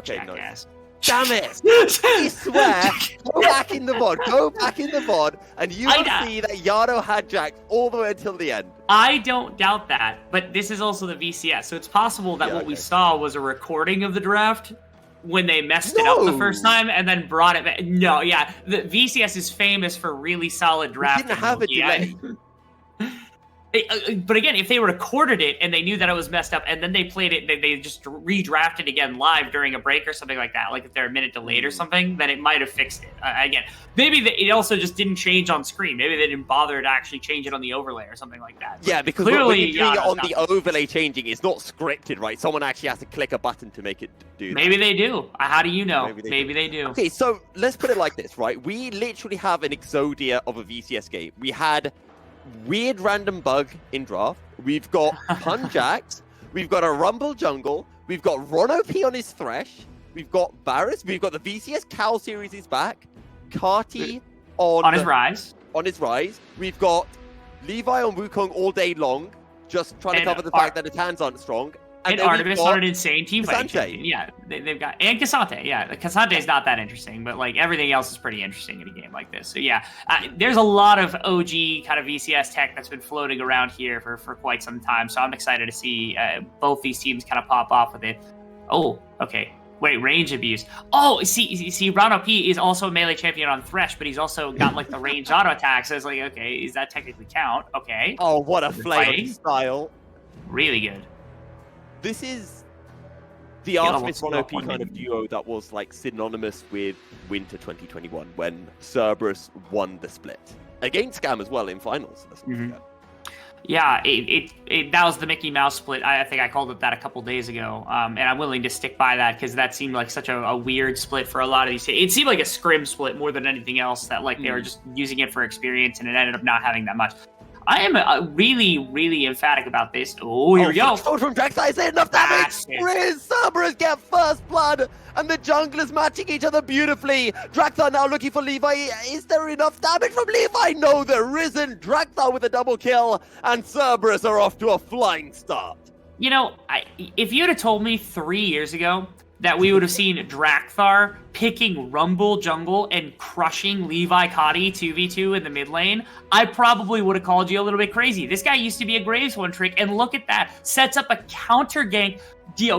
Okay, Jackass. Damn it! I swear, go back in the VOD, and you will see that Yano had Jax all the way until the end. I don't doubt that, but this is also the VCS, so it's possible that what we saw was a recording of the draft when they messed it up the first time and then brought it back. No, yeah, the VCS is famous for really solid drafting. Didn't have a delay. But again, if they recorded it and they knew that it was messed up and then they played it, they just redrafted again live during a break or something like that, like if they're a minute delayed or something, then it might have fixed it. Again, maybe it also just didn't change on screen. Maybe they didn't bother to actually change it on the overlay or something like that. Yeah, because clearly, when you're doing it on the overlay changing, it's not scripted, right? Someone actually has to click a button to make it do that. Maybe they do. How do you know? Maybe they do. Okay, so let's put it like this, right? We literally have an exodia of a VCS game. We had weird random bug in draft. We've got Punjax. We've got a Rumble Jungle. We've got Ron OP on his Thresh. We've got Varus. We've got the VCS Cal series is back. Kati on his rise. On his rise. We've got Levi on Wukong all day long, just trying to cover the fact that his hands aren't strong. And Artemis on an insane team fighting. Yeah, they've got and Cassante. Yeah, Cassante is not that interesting, but like everything else is pretty interesting in a game like this. So yeah, there's a lot of OG kind of VCS tech that's been floating around here for quite some time. So I'm excited to see both these teams kind of pop off with it. Oh, okay. Wait, range abuse. Oh, see, Ron OP is also a melee champion on Thresh, but he's also got like the range auto attack. So it's like, okay, is that technically count? Okay. Oh, what a flame style! Really good. This is the Artemis Ron OP kind of duo that was like synonymous with Winter 2021 when Cerberus won the split against GAM as well in finals. Yeah, that was the Mickey Mouse split. I think I called it that a couple days ago, and I'm willing to stick by that because that seemed like such a weird split for a lot of these. It seemed like a scrim split more than anything else. That like they were just using it for experience, and it ended up not having that much. I am really, really emphatic about this. Oh, here we go. From Draxar, is there enough damage? Riz, Cerberus get first blood, and the junglers matching each other beautifully. Draxar now looking for Levi. Is there enough damage from Levi? No, there isn't. Draxar with a double kill, and Cerberus are off to a flying start. You know, if you'd have told me 3 years ago that we would have seen Drakthar picking Rumble Jungle and crushing Levi Kati 2v2 in the mid lane, I probably would have called you a little bit crazy. This guy used to be a Graves one trick, and look at that. Sets up a counter gank,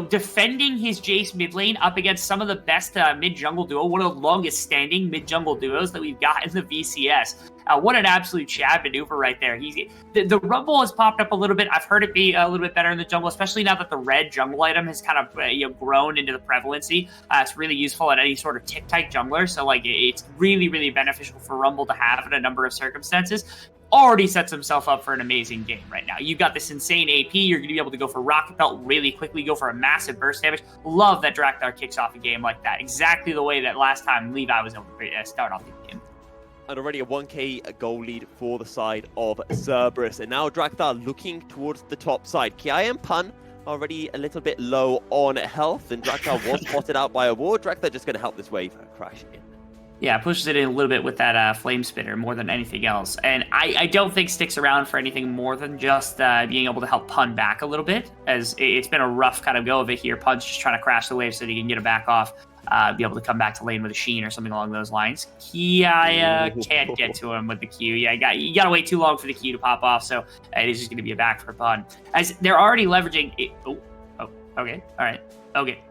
defending his Jace mid lane up against some of the best mid-jungle duo, one of the longest standing mid-jungle duos that we've got in the VCS. What an absolute Chad maneuver right there. The Rumble has popped up a little bit. I've heard it be a little bit better in the jungle, especially now that the red jungle item has kind of grown into the prevalency. It's really useful at any sort of tick-type jungler, so like it's really, really beneficial for Rumble to have in a number of circumstances. Already sets himself up for an amazing game right now. You've got this insane AP. You're going to be able to go for Rocket Belt really quickly, go for a massive burst damage. Love that Drakthar kicks off a game like that. Exactly the way that last time Levi was able to start off the game. And already a 1k goal lead for the side of Cerberus. And now Drakthar looking towards the top side. Ki and Pun already a little bit low on health. And Drakthar was spotted out by a ward. Drakthar just going to help this wave crash in. Yeah, pushes it in a little bit with that flame spitter more than anything else. And I don't think sticks around for anything more than just being able to help Pun back a little bit, as it's been a rough kind of go of it here. Pun's just trying to crash the wave so that he can get it back off, be able to come back to lane with a Sheen or something along those lines. Can't get to him with the Q. Yeah, you got to wait too long for the Q to pop off, so it is just going to be a back for Pun. As they're already leveraging it. Oh, okay, all right, okay.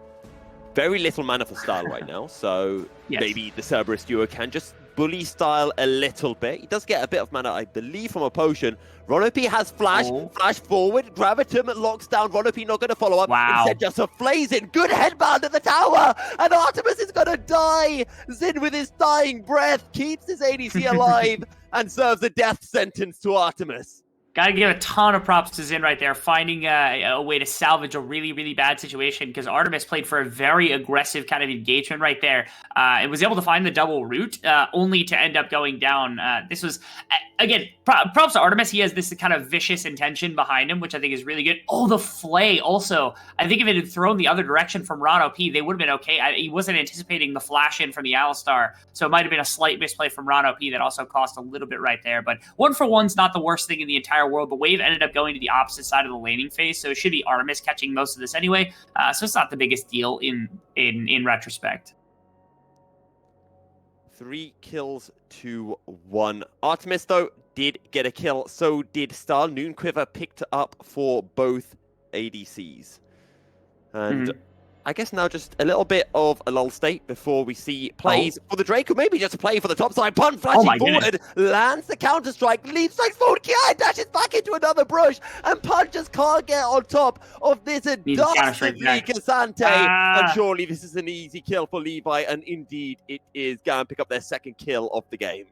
Very little mana for style right now, so maybe the Cerberus duo can just bully style a little bit. He does get a bit of mana, I believe, from a potion. Ron OP has flash, flash forward, Gravitum locks down. Ron OP not going to follow up. Wow. Instead, just a Flazin. Good headband at the tower, and Artemis is going to die. Zin with his dying breath keeps his ADC alive and serves a death sentence to Artemis. Got to give a ton of props to Zin right there, finding a way to salvage a really, really bad situation, because Artemis played for a very aggressive kind of engagement right there. It was able to find the double root, only to end up going down. This was, again, props to Artemis. He has this kind of vicious intention behind him, which I think is really good. Oh, the Flay also. I think if it had thrown the other direction from Ron OP, they would have been okay. He wasn't anticipating the flash in from the Alistar, so it might have been a slight misplay from Ron OP that also cost a little bit right there. But 1-for-1's not the worst thing in the entire entire world. The wave ended up going to the opposite side of the laning phase, so it should be Artemis catching most of this anyway. So it's not the biggest deal in retrospect. 3 kills to 1. Artemis, though, did get a kill. So did Star. Noonquiver picked up for both ADCs. And I guess now just a little bit of a lull state before we see plays for the Drake, or maybe just a play for the top side. Pun flashing forward, lands the counter-strike, leads strikes forward, Ki dashes back into another brush, and Pun just can't get on top of this dastardly Cassante. And surely this is an easy kill for Levi, and indeed it is. GAM pick up their second kill of the game.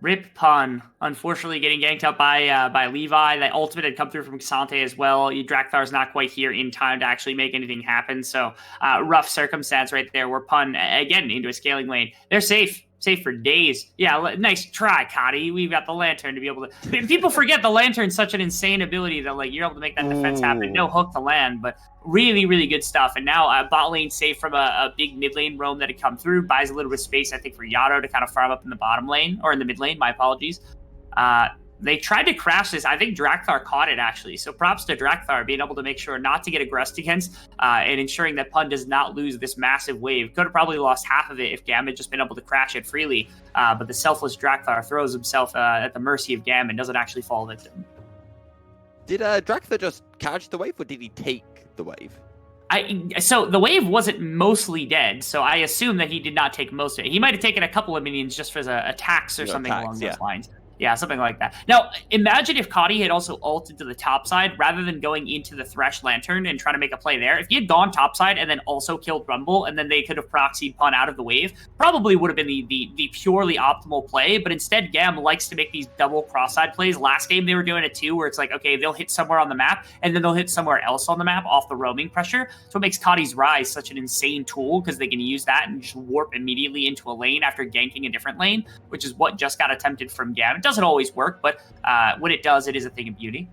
Rip Pun, unfortunately getting ganked up by Levi. That ultimate had come through from Cassante as well. Drakthar's not quite here in time to actually make anything happen. So rough circumstance right there where Pun, again, into a scaling lane. They're safe for days. Yeah, nice try, Cotty. We've got the Lantern to be able to... People forget the Lantern's such an insane ability that like you're able to make that defense happen. No hook to land, but really, really good stuff. And now bot lane safe from a big mid lane roam that had come through. Buys a little bit of space, I think, for Yato to kind of farm up in the bottom lane, or in the mid lane, my apologies. They tried to crash this. I think Drakthar caught it, actually. So props to Drakthar being able to make sure not to get aggressed against and ensuring that Pun does not lose this massive wave. Could have probably lost half of it if GAM had just been able to crash it freely. But the selfless Drakthar throws himself at the mercy of GAM and doesn't actually fall victim. Did Drakthar just catch the wave, or did he take the wave? So the wave wasn't mostly dead, so I assume that he did not take most of it. He might have taken a couple of minions just for attacks or something along those lines. Yeah, something like that. Now, imagine if Cotty had also ulted to the top side rather than going into the Thresh Lantern and trying to make a play there. If he had gone top side and then also killed Rumble, and then they could have proxied Pun out of the wave, probably would have been the purely optimal play. But instead, GAM likes to make these double cross-side plays. Last game, they were doing it too, where it's like, okay, they'll hit somewhere on the map, and then they'll hit somewhere else on the map off the roaming pressure. So it makes Cotty's Rise such an insane tool, because they can use that and just warp immediately into a lane after ganking a different lane, which is what just got attempted from GAM. It doesn't always work, but when it does, it is a thing of beauty.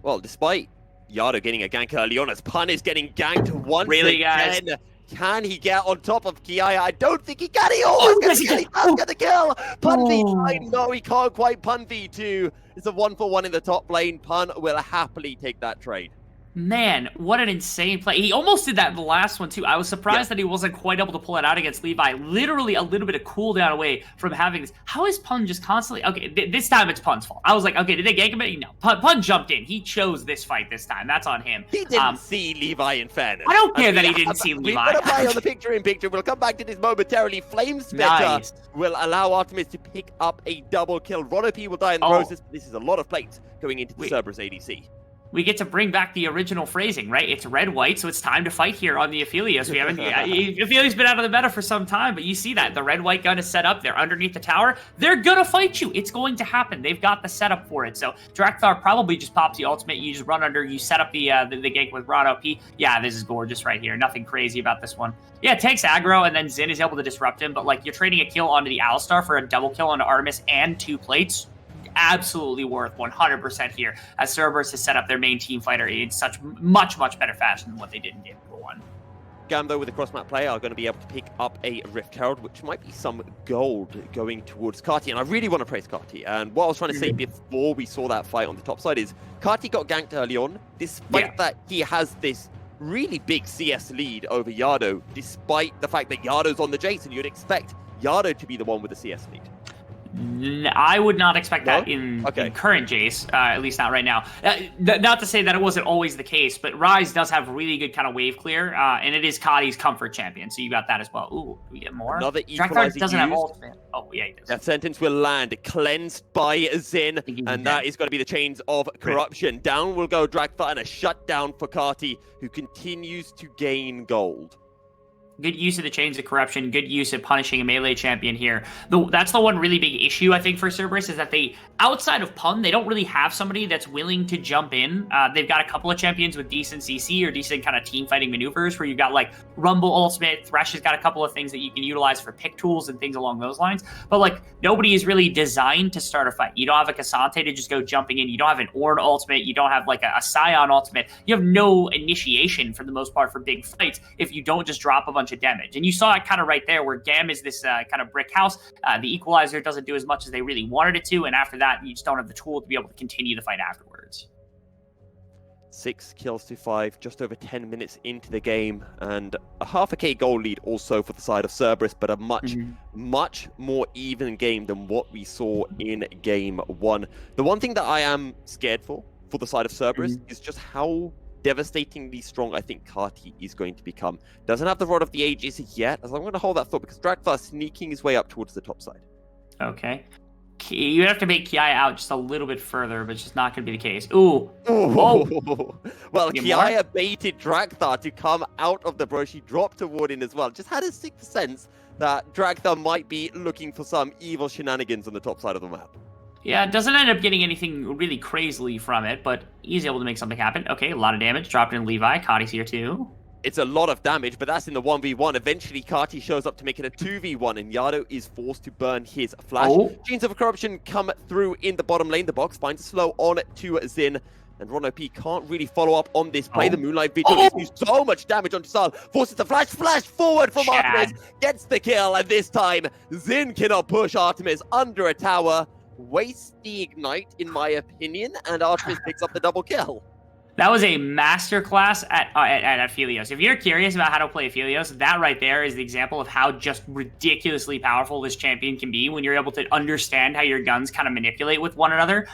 Well, despite Yato getting a gank early on, as Pun is getting ganked once really, again. Guys? Can he get on top of Ki? I don't think he can. He always gets the kill. Pun V9. No, he can't quite. Pun V2. It's a 1-for-1 in the top lane. Pun will happily take that trade. Man, what an insane play. He almost did that in the last one, too. I was surprised that he wasn't quite able to pull it out against Levi. Literally a little bit of cooldown away from having this. How is Pun just constantly... Okay, this time it's Pun's fault. I was like, okay, did they gank him? No, Pun jumped in. He chose this fight this time. That's on him. He didn't see Levi, in fairness. I don't care that he didn't see Levi. We're going to play on the picture-in-picture. We'll come back to this momentarily. Flame Splitter will allow Artemis to pick up a double kill. Ronopi will die in the process. This is a lot of plates going into the Cerberus ADC. We get to bring back the original phrasing, right? It's red-white, so it's time to fight here on the Aphelios. We haven't... Aphelios been out of the meta for some time, but you see that. The red-white gun is set up. They're underneath the tower. They're gonna fight you. It's going to happen. They've got the setup for it. So Drakthar probably just pops the ultimate. You just run under. You set up the gank with Rado P. Yeah, this is gorgeous right here. Nothing crazy about this one. Yeah, it takes aggro, and then Xin is able to disrupt him, but like you're trading a kill onto the Alistar for a double kill onto Artemis and 2 plates. Absolutely worth 100% here, as Cerberus has set up their main team fighter in such much better fashion than what they did in game number 1. GAM, though, with the cross-map play, are going to be able to pick up a Rift Herald, which might be some gold going towards Kati. And I really want to praise Kati. And what I was trying to say before we saw that fight on the top side is Kati got ganked early on, despite that he has this really big CS lead over Yado, despite the fact that Yado's on the Jace, and you'd expect Yado to be the one with the CS lead. I would not expect that in current Jace, at least not right now. Not to say that it wasn't always the case, but Rise does have really good kind of wave clear, and it is Kati's comfort champion, so you got that as well. Ooh, do we get more? Another equalizer doesn't have ultimate. Oh, yeah, he does. That sentence will land, cleansed by Xin, and that is going to be the chains of corruption. Down will go Drakthar, and a shutdown for Kati, who continues to gain gold. Good use of the chains of corruption, good use of punishing a melee champion here. That's the one really big issue, I think, for Cerberus, is that they, outside of Pun, they don't really have somebody that's willing to jump in. They've got a couple of champions with decent CC or decent kind of team-fighting maneuvers, where you've got, like, Rumble ultimate, Thresh has got a couple of things that you can utilize for pick tools and things along those lines. But, like, nobody is really designed to start a fight. You don't have a Cassante to just go jumping in. You don't have an Ornn ultimate. You don't have, like, a Scion ultimate. You have no initiation, for the most part, for big fights if you don't just drop a bunch bunch of damage. And you saw it kind of right there where GAM is this kind of brick house. The equalizer doesn't do as much as they really wanted it to. And after that, you just don't have the tool to be able to continue the fight afterwards. 6 kills to 5, just over 10 minutes into the game, and a half a K goal lead also for the side of Cerberus, but a much more even game than what we saw in game 1. The one thing that I am scared for the side of Cerberus is just how devastatingly strong I think Kati is going to become. Doesn't have the Rod of the Ages yet, as I'm going to hold that thought, because Dragthar sneaking his way up towards the top side. Okay. You have to make Kiai out just a little bit further, but it's just not going to be the case. Ooh. Oh. Well, Kiai baited Dragthar to come out of the brush. He dropped a ward in as well. Just had a sixth sense that Dragthar might be looking for some evil shenanigans on the top side of the map. Yeah, it doesn't end up getting anything really crazily from it, but he's able to make something happen. Okay, a lot of damage. Dropped in Levi. Kati's here too. It's a lot of damage, but that's in the 1v1. Eventually, Kati shows up to make it a 2v1, and Yado is forced to burn his flash. Genes of Corruption come through in the bottom lane. The box finds a slow on to Zin, and Ron OP can't really follow up on this play. The Moonlight Vigil is so much damage on Sal. Forces the flash forward from Artemis. Gets the kill, and this time, Zin cannot push Artemis under a tower. Wastes the Ignite, in my opinion, and Artemis picks up the double kill. That was a masterclass at Aphelios. If you're curious about how to play Aphelios, that right there is the example of how just ridiculously powerful this champion can be when you're able to understand how your guns kind of manipulate with one another.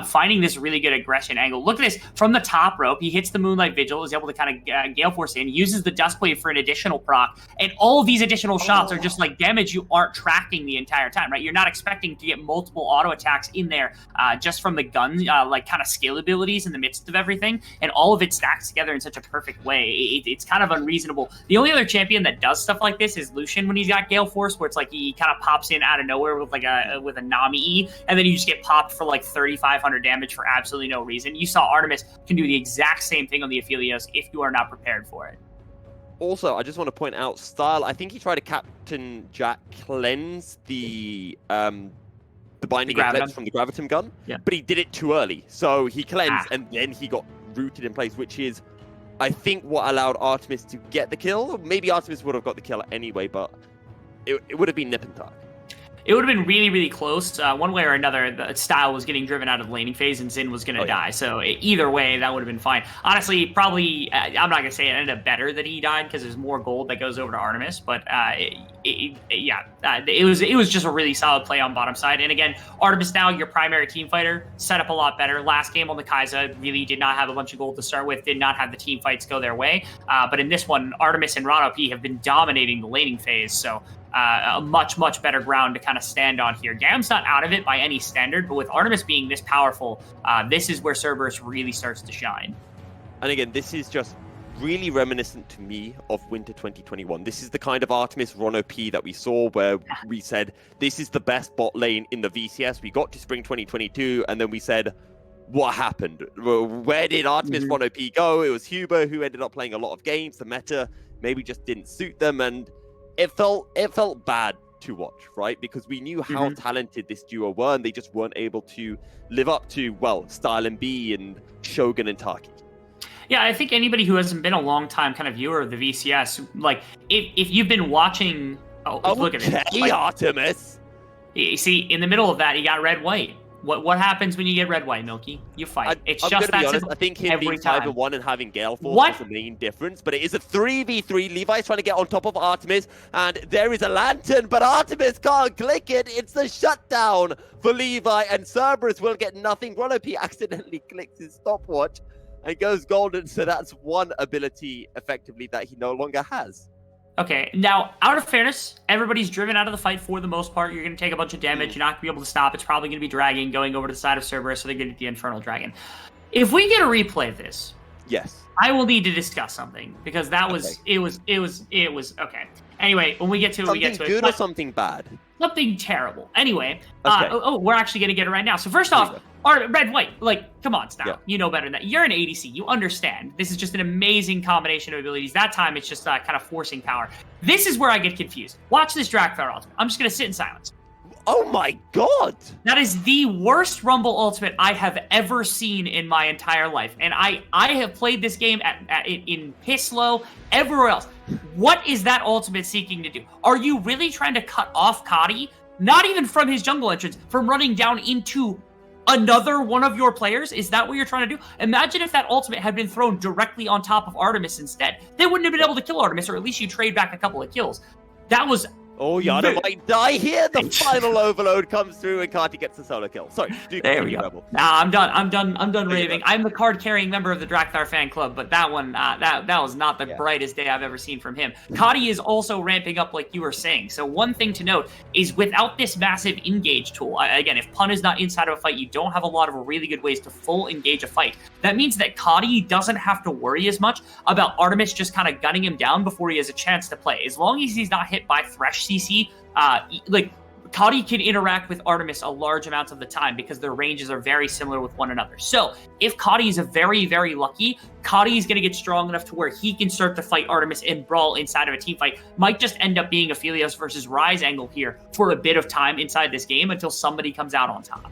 Finding this really good aggression angle. Look at this. From the top rope, he hits the Moonlight Vigil, is able to kind of Gale Force in, uses the Dust Wave for an additional proc, and all of these additional shots are just like damage you aren't tracking the entire time, right? You're not expecting to get multiple auto attacks in there just from the gun, like kind of skill abilities in the midst of everything. And all of it stacks together in such a perfect way. It's kind of unreasonable. The only other champion that does stuff like this is Lucian when he's got Gale Force, where it's like he kind of pops in out of nowhere with like a Nami E, and then you just get popped for like 3,500 damage for absolutely no reason. You saw Artemis can do the exact same thing on the Aphelios if you are not prepared for it. Also, I just want to point out, Style, I think he tried to Captain Jack cleanse the binding eclipse from the Gravitum gun, but he did it too early. So he cleansed, and then he got rooted in place, which is, I think, what allowed Artemis to get the kill. Maybe Artemis would have got the kill anyway, but it would have been nip and tuck. It would have been really, really close. One way or another, the Style was getting driven out of the laning phase, and Zin was going to die. So either way, that would have been fine. Honestly, probably, I'm not going to say it ended up better that he died, because there's more gold that goes over to Artemis. But it was just a really solid play on bottom side. And again, Artemis now, your primary team fighter, set up a lot better. Last game on the Kai'Sa really did not have a bunch of gold to start with, did not have the team fights go their way. But in this one, Artemis and Ron OP have been dominating the laning phase. So a much better ground to kind of stand on here. GAM's not out of it by any standard, but with Artemis being this powerful, this is where Cerberus really starts to shine. And again, this is just really reminiscent to me of Winter 2021. This is the kind of Artemis Ron OP that we saw, where we said, this is the best bot lane in the VCS. We got to Spring 2022, and then we said, what happened? Where did Artemis Ron OP go? It was Huber who ended up playing a lot of games. The meta maybe just didn't suit them, and it felt bad to watch, right? Because we knew how talented this duo were, and they just weren't able to live up to, well, Style and B and Shogun and Taki. Yeah, I think anybody who hasn't been a long time kind of viewer of the VCS, like if you've been watching, look at it, like, Artemis. You see, in the middle of that, you got red-white. What happens when you get red-white, Milky? You fight. It's just that simple. I think him being 5-1 and having Gale Force is the main difference, but it is a 3v3. Levi's trying to get on top of Artemis, and there is a lantern, but Artemis can't click it. It's the shutdown for Levi, and Cerberus will get nothing. Ron OP accidentally clicks his stopwatch and goes golden, so that's one ability, effectively, that he no longer has. Okay, now, out of fairness, everybody's driven out of the fight for the most part. You're going to take a bunch of damage. You're not going to be able to stop. It's probably going to be dragging, going over to the side of Cerberus, so they're going to get the Infernal Dragon. If we get a replay of this, yes, I will need to discuss something, because that was, it was, okay. Anyway, when we get to it, we get to it. Something good or something bad? Something terrible. Anyway, we're actually going to get it right now. So first off, red-white, like, come on, Style. Yeah. You know better than that. You're an ADC. You understand. This is just an amazing combination of abilities. That time, it's just kind of forcing power. This is where I get confused. Watch this Dragthar ultimate. I'm just going to sit in silence. Oh my god! That is the worst Rumble ultimate I have ever seen in my entire life. And I have played this game in piss low, everywhere else. What is that ultimate seeking to do? Are you really trying to cut off Kadi, not even from his jungle entrance, from running down into another one of your players? Is that what you're trying to do? Imagine if that ultimate had been thrown directly on top of Artemis instead. They wouldn't have been able to kill Artemis, or at least you trade back a couple of kills. That was... Oh, Yana might die here. The final overload comes through, and Kati gets the solo kill. Sorry, there we go. Rebel. Nah, I'm done raving. I'm the card-carrying member of the Drakthar fan club, but that one, that was not the brightest day I've ever seen from him. Kati is also ramping up, like you were saying. So one thing to note is, without this massive engage tool, again, if Pun is not inside of a fight, you don't have a lot of really good ways to full engage a fight. That means that Kati doesn't have to worry as much about Artemis just kind of gunning him down before he has a chance to play. As long as he's not hit by Thresh CC, like Kadi can interact with Artemis a large amount of the time because their ranges are very similar with one another. So if Kadi is very, very lucky, Kadi is going to get strong enough to where he can start to fight Artemis and brawl inside of a team fight. Might just end up being a Philios versus Ryze angle here for a bit of time inside this game until somebody comes out on top.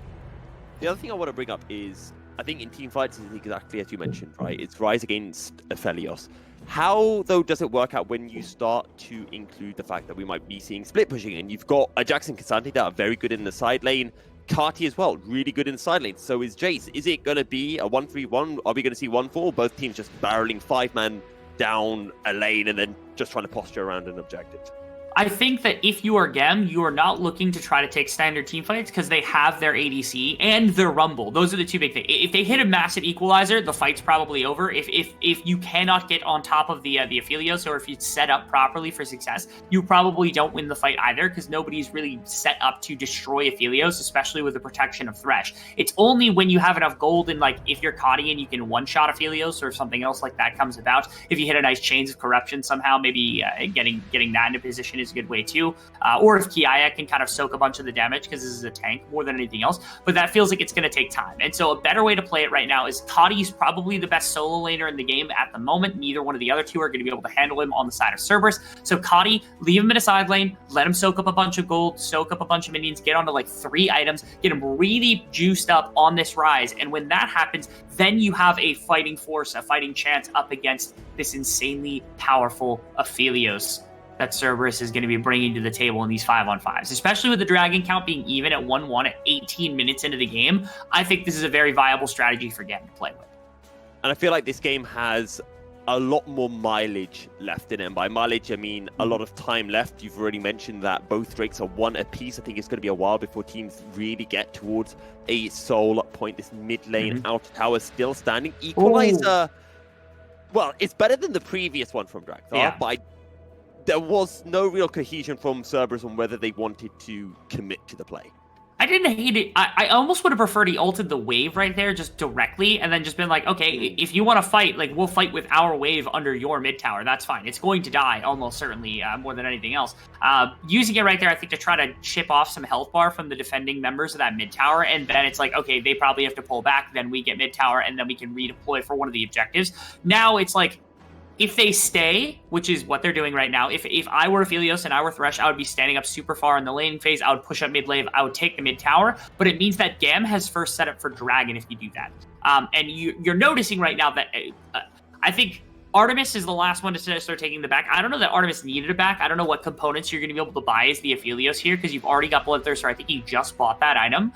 The other thing I want to bring up is, I think in team fights is exactly as you mentioned, right? It's Ryze against Philios. How, though, does it work out when you start to include the fact that we might be seeing split pushing? And you've got Ajax and Cassandra that are very good in the side lane. Kati as well, really good in the side lane. So is Jace. Is it going to be a 1-3-1? Are we going to see 1-4? Both teams just barreling 5-man down a lane and then just trying to posture around an objective? I think that if you are GAM, you are not looking to try to take standard team fights because they have their ADC and their Rumble. Those are the two big things. If they hit a massive equalizer, the fight's probably over. If you cannot get on top of the Aphelios, or if you set up properly for success, you probably don't win the fight either because nobody's really set up to destroy Aphelios, especially with the protection of Thresh. It's only when you have enough gold and, like, if you're Kadi and you can one-shot Aphelios or something else like that comes about, if you hit a nice Chains of Corruption somehow, maybe getting that into position is a good way too. Or if Kiaya can kind of soak a bunch of the damage because this is a tank more than anything else. But that feels like it's going to take time. And so a better way to play it right now is Kadi's probably the best solo laner in the game at the moment. Neither one of the other two are going to be able to handle him on the side of Cerberus. So Kadi, leave him in a side lane, let him soak up a bunch of gold, soak up a bunch of minions, get onto like 3 items, get him really juiced up on this Ryze. And when that happens, then you have a fighting force, a fighting chance up against this insanely powerful Aphelios that Cerberus is going to be bringing to the table in these 5-on-5s, especially with the dragon count being even at 1-1 at 18 minutes into the game. I think this is a very viable strategy for GAM to play with. And I feel like this game has a lot more mileage left in it. And by mileage, I mean a lot of time left. You've already mentioned that both Drakes are 1 apiece. I think it's going to be a while before teams really get towards a soul point. This mid lane outer tower still standing. Equalizer, well, it's better than the previous one from Drakthar, but there was no real cohesion from Cerberus on whether they wanted to commit to the play. I didn't hate it. I almost would have preferred he ulted the wave right there just directly and then just been like, okay, if you want to fight, like, we'll fight with our wave under your mid tower. That's fine. It's going to die almost certainly more than anything else. Using it right there, I think, to try to chip off some health bar from the defending members of that mid tower. And then it's like, okay, they probably have to pull back. Then we get mid tower and then we can redeploy for one of the objectives. Now it's like, if they stay, which is what they're doing right now, if I were Aphelios and I were Thresh, I would be standing up super far in the laning phase. I would push up mid lane. I would take the mid tower. But it means that GAM has first set up for Dragon if you do that. And you're noticing right now that I think Artemis is the last one to start taking the back. I don't know that Artemis needed a back. I don't know what components you're going to be able to buy as the Aphelios here because you've already got Bloodthirster. I think you just bought that item.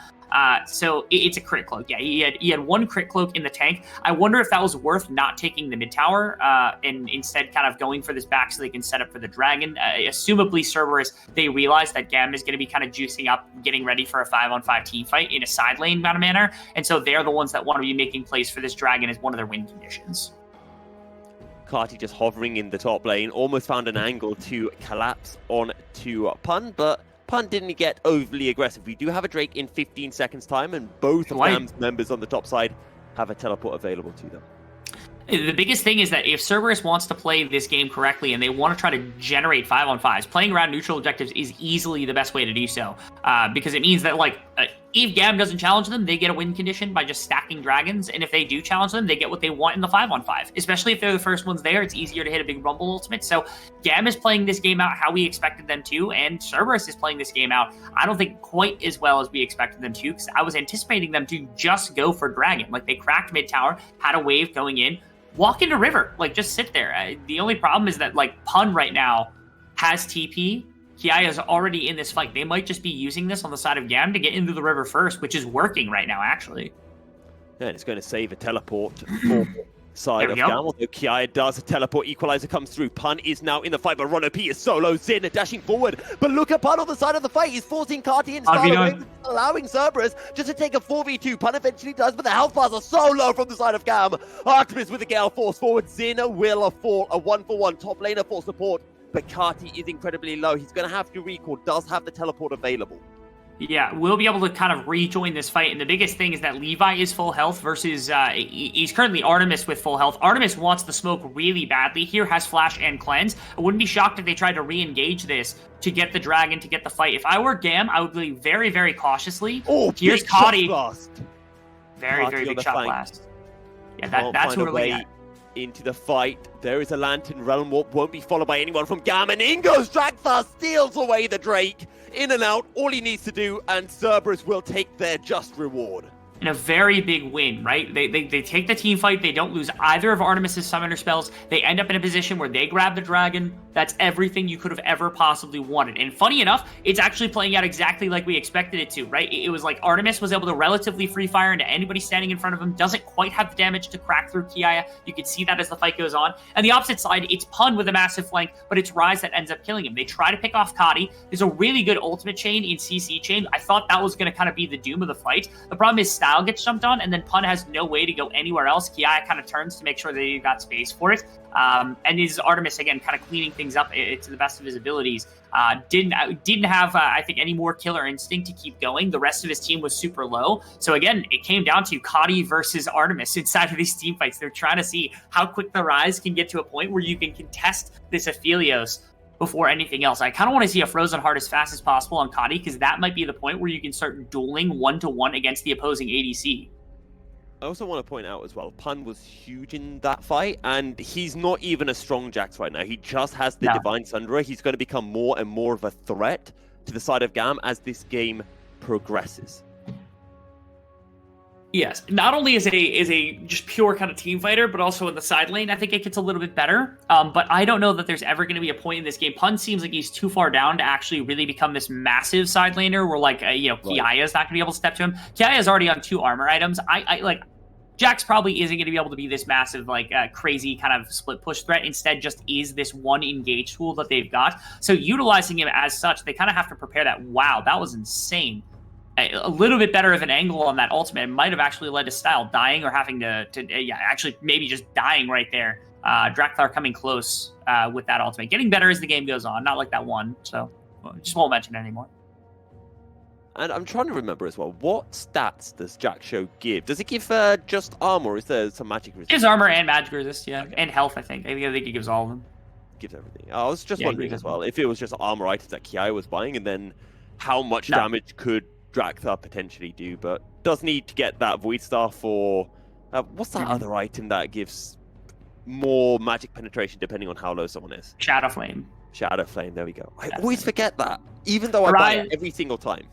So it's a crit cloak. Yeah, he had 1 crit cloak in the tank. I wonder if that was worth not taking the mid tower and instead kind of going for this back so they can set up for the dragon. Assumably Cerberus, they realized that GAM is going to be kind of juicing up, getting ready for a 5-on-5 team fight in a side lane kind of manner. And so they're the ones that want to be making plays for this dragon as one of their win conditions. Kati just hovering in the top lane, almost found an angle to collapse onto Pun, but Pun didn't get overly aggressive. We do have a Drake in 15 seconds time, and both of GAM's members on the top side have a teleport available to them. The biggest thing is that if Cerberus wants to play this game correctly and they want to try to generate 5-on-5s, playing around neutral objectives is easily the best way to do so. Because it means that, like, if GAM doesn't challenge them, they get a win condition by just stacking dragons. And if they do challenge them, they get what they want in the 5-on-5. Especially if they're the first ones there, it's easier to hit a big Rumble ultimate. So GAM is playing this game out how we expected them to, and Cerberus is playing this game out, I don't think, quite as well as we expected them to, because I was anticipating them to just go for dragon. Like, they cracked mid tower, had a wave going in, walk into river, like just sit there. The only problem is that like Pun right now has TP. Kiaya is already in this fight. They might just be using this on the side of GAM to get into the river first, which is working right now, actually. Yeah, and it's going to save a teleport for side of go. GAM. Although Kiaya does, a teleport equalizer comes through. Pun is now in the fight, but Rono P is solo. Zin dashing forward. But look at Pun on the side of the fight. He's forcing Carti and Star away, allowing Cerberus just to take a 4v2. Pun eventually does, but the health bars are so low from the side of GAM. Artemis with the Gale force forward. Zin will fall a 1-for-1 top laner for support. But Carti is incredibly low. He's going to have to recall, does have the teleport available. Yeah, we'll be able to kind of rejoin this fight. And the biggest thing is that Levi is full health versus he's currently Artemis with full health. Artemis wants the smoke really badly here, has flash and cleanse. I wouldn't be shocked if they tried to re-engage this to get the dragon, to get the fight. If I were GAM, I would be very, very cautiously. Oh, here's Carti. Very, very big shot blast. Yeah, that's what we're looking at. Into the fight. There is a Lantern Realm Warp, won't be followed by anyone from GAM, and Ingo's Dragthar steals away the Drake. In and out, all he needs to do, and Cerberus will take their just reward. And a very big win, right? They take the team fight. They don't lose either of Artemis's summoner spells. They end up in a position where they grab the dragon. That's everything you could have ever possibly wanted. And funny enough, it's actually playing out exactly like we expected it to, right? It was like Artemis was able to relatively free fire into anybody standing in front of him. Doesn't quite have the damage to crack through Kiaya. You can see that as the fight goes on. And the opposite side, it's Pun with a massive flank, but it's Rise that ends up killing him. They try to pick off Kadi. There's a really good ultimate chain in CC chain. I thought that was going to kind of be the doom of the fight. The problem is Style gets jumped on, and then Pun has no way to go anywhere else. Kiaya kind of turns to make sure that he got space for it. And is Artemis, again, kind of cleaning things up to the best of his abilities. Didn't have, I think, any more killer instinct to keep going. The rest of his team was super low. So again, it came down to Kadi versus Artemis inside of these team fights. They're trying to see how quick the Rise can get to a point where you can contest this Aphelios before anything else. I kind of want to see a Frozen Heart as fast as possible on Kadi, because that might be the point where you can start dueling 1-to-1 against the opposing ADC. I also want to point out as well, Pun was huge in that fight, and he's not even a strong Jax right now. He just has the Divine Sundra. He's going to become more and more of a threat to the side of GAM as this game progresses. Yes, not only is a just pure kind of team fighter, but also in the side lane, I think it gets a little bit better. But I don't know that there's ever going to be a point in this game. Pun seems like he's too far down to actually really become this massive side laner where, like, Kiaya's not going to be able to step to him. Kiaya's already on 2 armor items. I like, Jax probably isn't going to be able to be this massive, like, crazy kind of split push threat. Instead, just is this one engage tool that they've got. So utilizing him as such, they kind of have to prepare that. Wow, that was insane. A little bit better of an angle on that ultimate. It might have actually led to Style dying or having to actually maybe just dying right there. Dragthar coming close with that ultimate. Getting better as the game goes on, not like that one. So just won't mention it anymore. And I'm trying to remember as well, what stats does Jax Show give? Does it give just armor, or is there some magic resist? It gives armor and magic resist, yeah. Okay. And health, I think. I think it gives all of them. Gives everything. I was just wondering as well, if it was just armor items that Kiaya was buying, and then how much damage could Dragthar potentially do, but does need to get that Void Star for what's that other item that gives more magic penetration depending on how low someone is? Shadow Flame. Shadow Flame, there we go. I always forget that, even though I buy it every single time.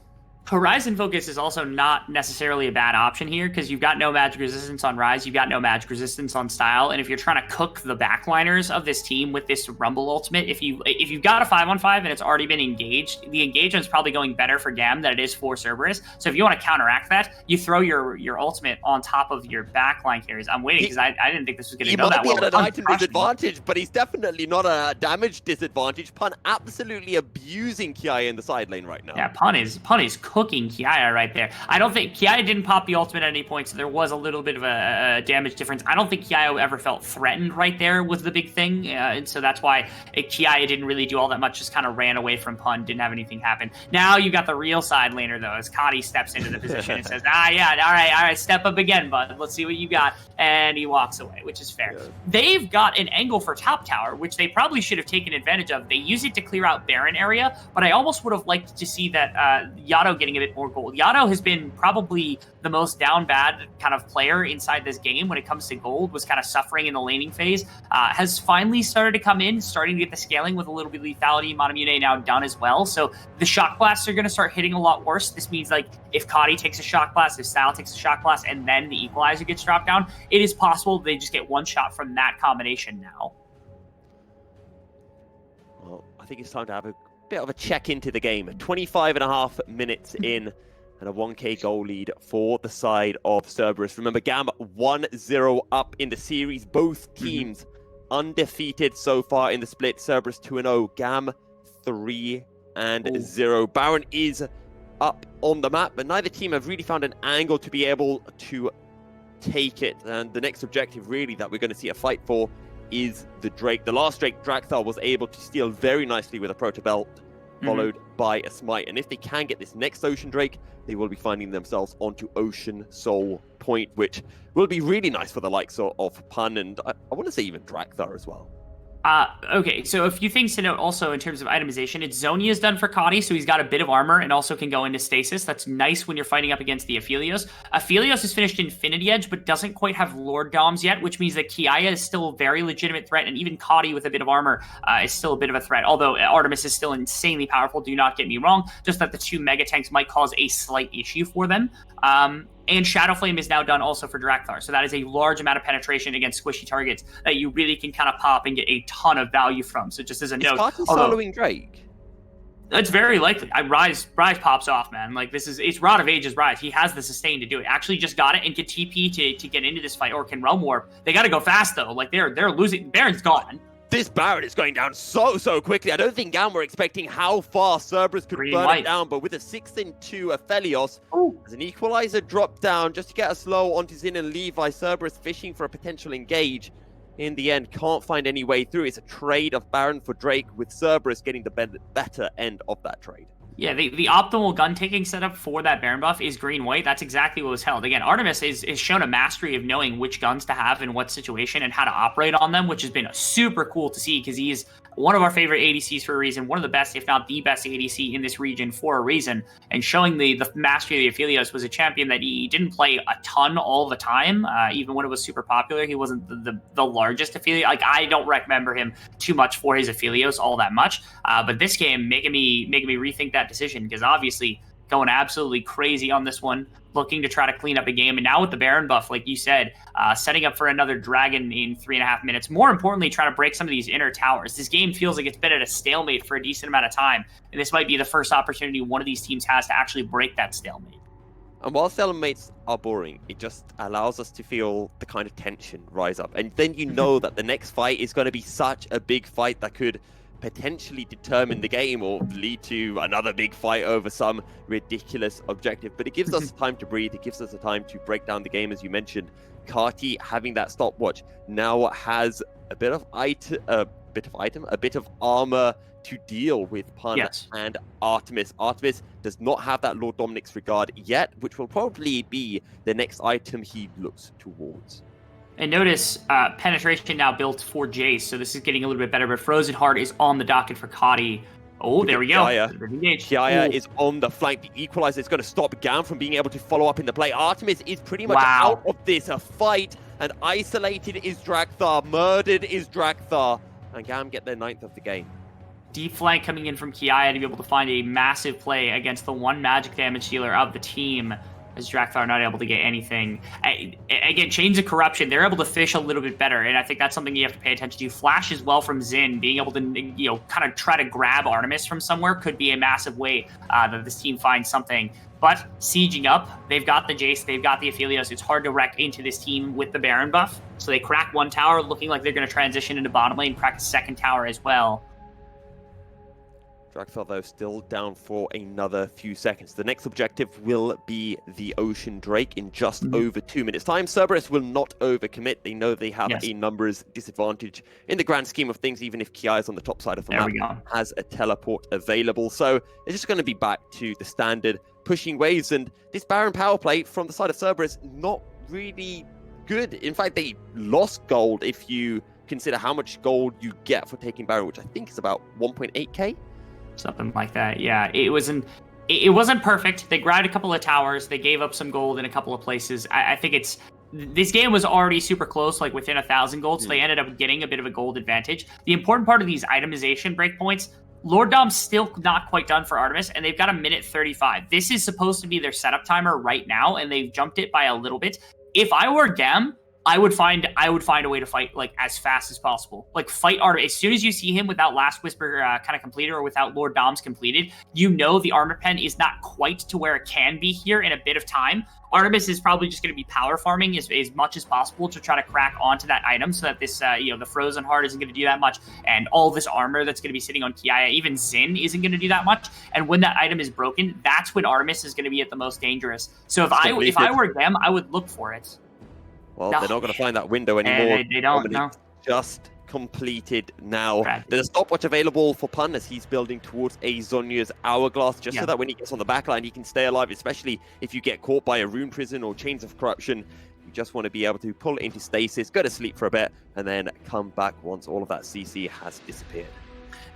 Horizon Focus is also not necessarily a bad option here, because you've got no magic resistance on Rise, you've got no magic resistance on Style, and if you're trying to cook the backliners of this team with this Rumble ultimate, if you've got a 5-on-5 and it's already been engaged, the engagement's probably going better for GAM than it is for Cerberus. So if you want to counteract that, you throw your ultimate on top of your backline carries. I'm waiting because I didn't think this was going to go that well. He might be at an item disadvantage, but he's definitely not a damage disadvantage. Pun absolutely abusing Kiaya in the side lane right now. Yeah, Pun is cooking Kiaya right there. I don't think Kiaya didn't pop the ultimate at any point, so there was a little bit of a damage difference. I don't think Kiaya ever felt threatened right there was the big thing, and so that's why Kiaya didn't really do all that much, just kind of ran away from Pun, didn't have anything happen. Now you got the real side laner, though, as Kadi steps into the position and says, all right, step up again, bud. Let's see what you got, and he walks away, which is fair. Yeah. They've got an angle for top tower, which they probably should have taken advantage of. They use it to clear out Baron area, but I almost would have liked to see that Yato getting a bit more gold. Yano has been probably the most down bad kind of player inside this game when it comes to gold, was kind of suffering in the laning phase, has finally started to come in, starting to get the scaling with a little bit of lethality. Monimune now done as well. So the shock blasts are going to start hitting a lot worse. This means like if Kadi takes a shock blast, if Style takes a shock blast, and then the equalizer gets dropped down, it is possible they just get one shot from that combination now. Well, I think it's time to have a bit of a check into the game. 25.5 minutes in, and a 1k goal lead for the side of Cerberus. Remember, GAM 1-0 up in the series. Both teams undefeated so far in the split. Cerberus 2-0, GAM 3-0. Baron is up on the map, but neither team have really found an angle to be able to take it. And the next objective really that we're going to see a fight for is the Drake. The last Drake, Drakthar, was able to steal very nicely with a Proto Belt, followed by a Smite. And if they can get this next Ocean Drake, they will be finding themselves onto Ocean Soul Point, which will be really nice for the likes of Pun, and I want to say even Drakthar as well. Okay, so a few things to note also in terms of itemization. It's Zonia's done for Kadi, so he's got a bit of armor and also can go into stasis. That's nice when you're fighting up against the Aphelios. Aphelios has finished Infinity Edge, but doesn't quite have Lord Doms yet, which means that Kiaya is still a very legitimate threat, and even Kadi with a bit of armor is still a bit of a threat, although Artemis is still insanely powerful, do not get me wrong, just that the two mega tanks might cause a slight issue for them. And Shadow Flame is now done also for Drakthar. So that is a large amount of penetration against squishy targets that you really can kind of pop and get a ton of value from. So just as a note, Is soloing Drake? It's very likely. Rise pops off, man. Like it's Rod of Ages Rise. He has the sustain to do it. Actually just got it and get TP to get into this fight, or can Realm Warp. They got to go fast though. Like they're losing. Baron's gone. This Baron is going down so quickly. I don't think GAM were expecting how fast Cerberus could burn it down, but with a 6-2 Aphelios, as an equalizer drop down just to get a slow onto Zin and Levi, Cerberus fishing for a potential engage. In the end, can't find any way through. It's a trade of Baron for Drake, with Cerberus getting the better end of that trade. Yeah, the optimal gun-taking setup for that Baron buff is green-white. That's exactly what was held. Again, Artemis is shown a mastery of knowing which guns to have in what situation and how to operate on them, which has been super cool to see, because he's one of our favorite ADCs for a reason, one of the best, if not the best ADC in this region for a reason, and showing the mastery of the Aphelios. Was a champion that he didn't play a ton all the time, even when it was super popular. He wasn't the largest Aphelios. Like, I don't remember him too much for his Aphelios all that much, but this game making me rethink that decision, because obviously going absolutely crazy on this one, looking to try to clean up a game. And now with the Baron buff, like you said, setting up for another Dragon in 3.5 minutes. More importantly, trying to break some of these inner towers. This game feels like it's been at a stalemate for a decent amount of time, and this might be the first opportunity one of these teams has to actually break that stalemate. And while stalemates are boring, it just allows us to feel the kind of tension rise up. And then you know that the next fight is going to be such a big fight that could potentially determine the game or lead to another big fight over some ridiculous objective. But it gives us time to breathe. It gives us the time to break down the game, as you mentioned. Kati having that stopwatch now has a bit of armor to deal with Pun and Artemis. Artemis does not have that Lord Dominic's regard yet, which will probably be the next item he looks towards. And notice penetration now built for Jace, so this is getting a little bit better, but Frozen Heart is on the docket for Kati. Oh, there we go. Kiaya is on the flank. The equalizer is going to stop GAM from being able to follow up in the play. Artemis is pretty much out of this fight, and isolated is Drakthar. Murdered is Drakthar. And GAM get their 9th of the game. Deep flank coming in from Kiaya to be able to find a massive play against the one magic damage dealer of the team, as Drakthar not able to get anything. Again, Chains of Corruption, they're able to fish a little bit better, and I think that's something you have to pay attention to. Flash as well from Xin, being able to, kind of try to grab Artemis from somewhere could be a massive way that this team finds something. But sieging up, they've got the Jace, they've got the Aphelios. It's hard to wreck into this team with the Baron buff. So they crack one tower, looking like they're going to transition into bottom lane, crack a second tower as well. Drakthar, though, still down for another few seconds. The next objective will be the Ocean Drake in just over 2 minutes' time. Cerberus will not overcommit. They know they have a numbers disadvantage in the grand scheme of things, even if Kiai is on the top side of the map, has a teleport available. So it's just going to be back to the standard pushing waves. And this Baron power play from the side of Cerberus, not really good. In fact, they lost gold if you consider how much gold you get for taking Baron, which I think is about 1.8k. Something like that, yeah. It it wasn't perfect. They grabbed a couple of towers. They gave up some gold in a couple of places. I think this game was already super close, like within 1,000 gold, so they ended up getting a bit of a gold advantage. The important part of these itemization breakpoints, Lord Dom's still not quite done for Artemis, and they've got a minute 35. This is supposed to be their setup timer right now, and they've jumped it by a little bit. If I were GAM, I would find a way to fight like as fast as possible. Like fight Artemis. As soon as you see him without Last Whisper kind of completed or without Lord Dom's completed, you know the armor pen is not quite to where it can be here in a bit of time. Artemis is probably just going to be power farming as much as possible to try to crack onto that item so that this, the frozen heart isn't going to do that much, and all this armor that's going to be sitting on Kiaya, even Xin isn't going to do that much. And when that item is broken, that's when Artemis is going to be at the most dangerous. So if I were them, I would look for it. Well, they're not going to find that window anymore. They don't, no. Just completed now. Right. There's a stopwatch available for Pun as he's building towards a Zonya's Hourglass, just so that when he gets on the backline, he can stay alive, especially if you get caught by a Rune Prison or Chains of Corruption. You just want to be able to pull it into stasis, go to sleep for a bit, and then come back once all of that CC has disappeared.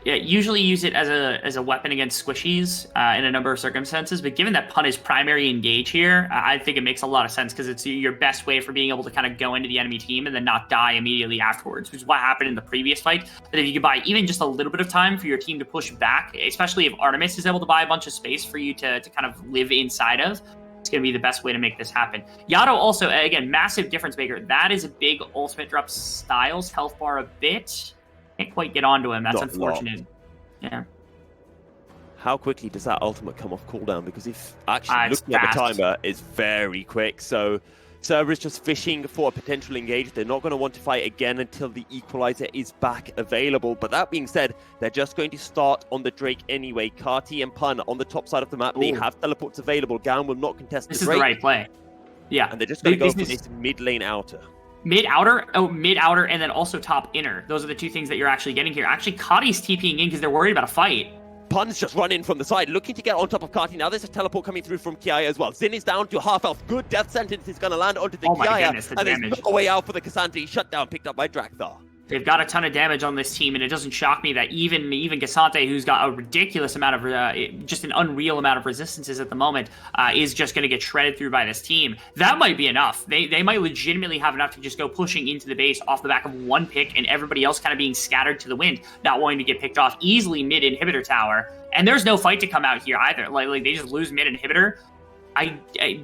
Yeah, usually use it as a weapon against squishies in a number of circumstances, but given that Pun is primary engage here, I think it makes a lot of sense because it's your best way for being able to kind of go into the enemy team and then not die immediately afterwards, which is what happened in the previous fight. That if you could buy even just a little bit of time for your team to push back, especially if Artemis is able to buy a bunch of space for you to kind of live inside of, it's going to be the best way to make this happen. Yato also, again, massive difference maker. That is a big ultimate drop. Styles health bar a bit. Can't quite get onto him. That's unfortunate. Yeah. How quickly does that ultimate come off cooldown? Because if actually looking at the timer, it's very quick. So Cerberus just fishing for a potential engage. They're not going to want to fight again until the equalizer is back available. But that being said, they're just going to start on the Drake anyway. Kati and Pun on the top side of the map. Ooh. They have teleports available. GAM will not contest the Drake. This is the right play. Yeah. And they're just going to go for this mid lane outer. Mid-outer, mid-outer, and then also top-inner. Those are the two things that you're actually getting here. Actually, Kati's TPing in because they're worried about a fight. Pun's just run in from the side, looking to get on top of Kati. Now there's a teleport coming through from Kiaya as well. Xin is down to half health. Good death sentence is going to land onto the Kiaya. Goodness, the damage. There's no way out for the Cassandra. Shut down, picked up by Drakthar. They've got a ton of damage on this team, and it doesn't shock me that even Cassante, who's got a ridiculous amount of, just an unreal amount of resistances at the moment, is just going to get shredded through by this team. That might be enough. They might legitimately have enough to just go pushing into the base off the back of one pick, and everybody else kind of being scattered to the wind, not wanting to get picked off easily mid-inhibitor tower. And there's no fight to come out here either. Like they just lose mid-inhibitor.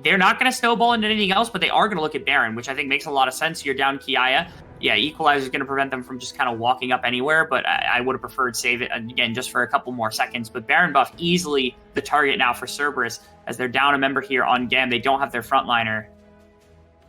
They're not going to snowball into anything else, but they are going to look at Baron, which I think makes a lot of sense. You're down Kiaya. Yeah, Equalizer is going to prevent them from just kind of walking up anywhere, but I would have preferred save it, again, just for a couple more seconds. But Baron buff easily the target now for Cerberus, as they're down a member here on GAM. They don't have their frontliner.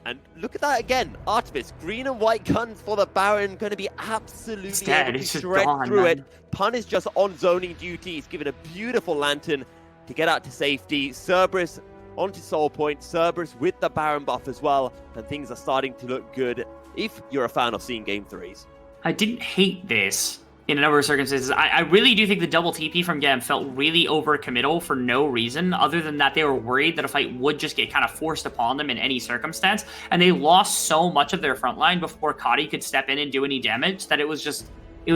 And look at that again. Artemis, green and white guns for the Baron, going to be absolutely able to shred through it. Pun is just on zoning duty. He's given a beautiful lantern to get out to safety. Cerberus onto Soul Point. Cerberus with the Baron buff as well, and things are starting to look good if you're a fan of seeing game threes. I didn't hate this in a number of circumstances. I really do think the double TP from GAM felt really overcommittal for no reason, other than that they were worried that a fight would just get kind of forced upon them in any circumstance, and they lost so much of their front line before Kati could step in and do any damage that it was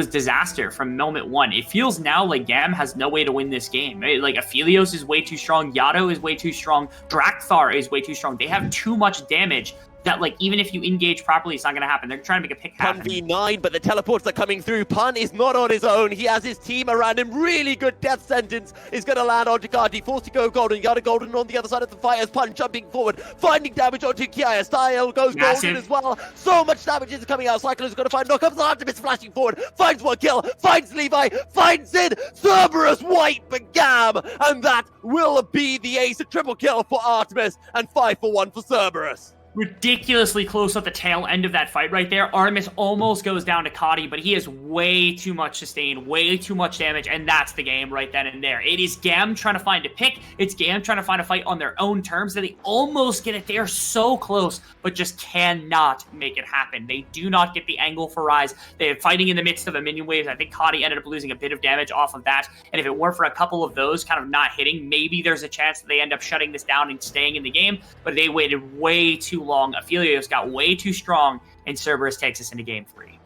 disaster from moment one. It feels now like GAM has no way to win this game. Like Aphelios is way too strong, Yato is way too strong, Drakthar is way too strong. They have too much damage that, like, even if you engage properly, it's not going to happen. They're trying to make a pick happen. Pun V9, but the teleports are coming through. Pun is not on his own. He has his team around him. Really good death sentence is going to land onto Kati. Forced to go golden. Yada golden on the other side of the fight as Pun jumping forward, finding damage onto Kiaya. Style goes golden as well. So much damage is coming out. Cyclone's going to find knockups. Artemis flashing forward. Finds one kill. Finds Levi. Finds Sid. Cerberus white for GAM. And that will be the ace. A triple kill for Artemis and 5 for 1 for Cerberus. Ridiculously close at the tail end of that fight right there. Artemis almost goes down to Kati, but he has way too much sustain, way too much damage, and that's the game right then and there. It is GAM trying to find a pick. It's GAM trying to find a fight on their own terms that they almost get it. They are so close, but just cannot make it happen. They do not get the angle for Rise. They are fighting in the midst of a minion wave. I think Kati ended up losing a bit of damage off of that, and if it weren't for a couple of those kind of not hitting, maybe there's a chance that they end up shutting this down and staying in the game, but they waited way too long. Aphelios got way too strong, and Cerberus takes us into game 3.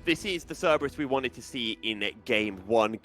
This is the Cerberus we wanted to see in game 1.